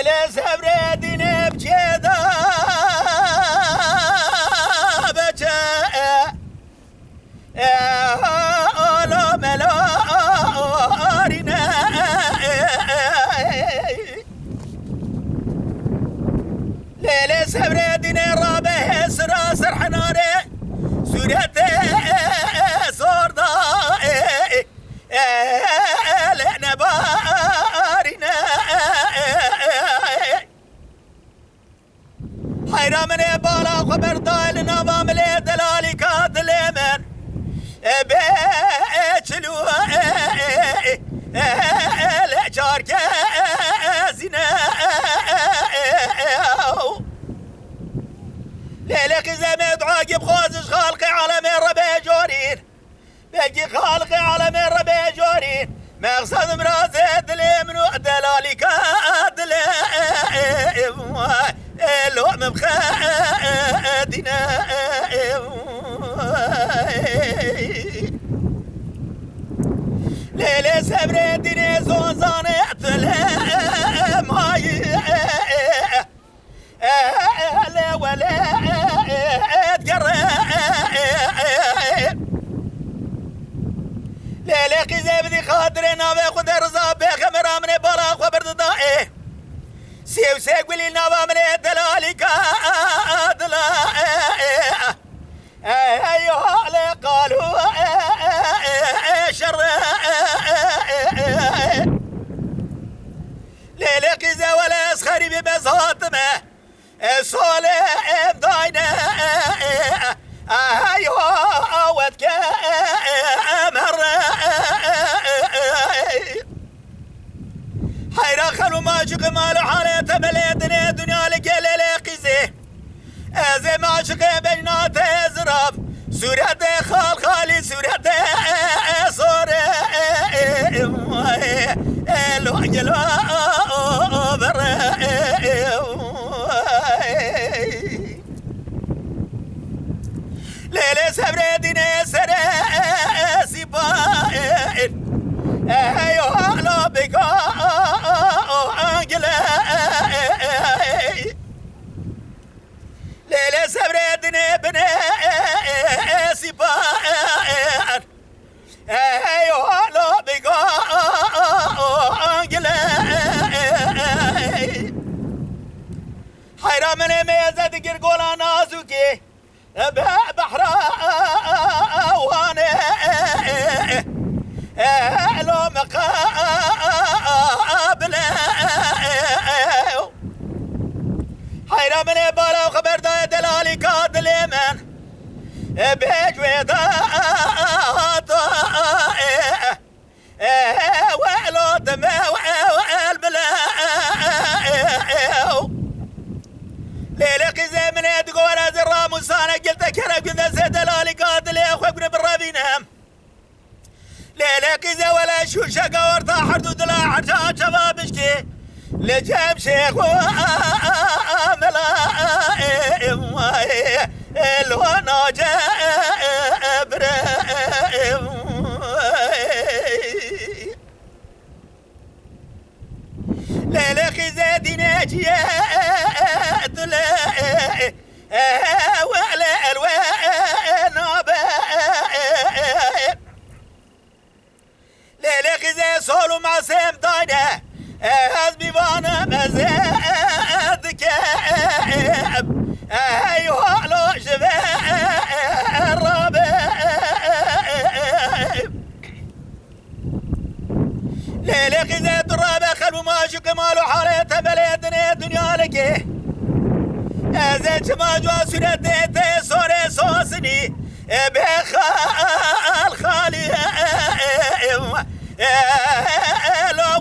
ليلة سبرة ديني بجيدا بجاء أولو ملارنا ليلة سبرة ديني رابه سرا سرحناري سورته صوردا لأنا بارنا حيرا من بالا خبر دايل نظام لي دلالي كاتل من بيتلو لجارك زنا ليلك زمد عاقب خوزش خالقي على من ربي جورين بقي خالقي على من ربي جورين مقصد مرازد لي منو دلالي كاتل لو مبخادنا ليلة سبرة ديني زوزانة لا ماي لا ولا تقرأ ليلة قزاب ذي خاطرنا بخد رزاب بخمر من بلاق وبرد ضائع سيو سيقولي نظام دلالي كادلا ايها اللي قالوا شر ليلك إذا ولا اسخري ببساطمه صالح داينا ايها ودك مر حيرا خلو ماشق مال حالة تمليتني دنيا لقلة قزي ازي ماشق بينات ازراب سورة خال خالي سورة صورة الوحجل وبر ليلة سبرة ديني سرة سيبائل ايوه لا بقى ليلة سبرة دني بني سبان ايوه لا بقى حيرا من ميزة قرقولا نازوكي بحرا وانا لو مقابل حيرا من بالا وخبر دا دلالي كادل من بيج ويضاط وعلو دم والبلا ليلك زي من تقول زرا موسانا قلت كرب كذا زي دلالي كادل يا اخوي ابن بالرابينام ليلك إذا ولا شو شقا ورطا حدود لا حرشا شبابشكي لجاب شيخ وملائم الوانا جابرم ليلك إذا ديناجيات وعلى الوان ليلك إذا صولوا مع سيم داينة هزبي وانا مزاد كاب ايوه لو شبه الرابع ليلك إذا ترابع خلو ماشي كمالو حالته بليدني دنيا لكي ازيت ما جوا سنتي سوري سوسني بخال خالي لو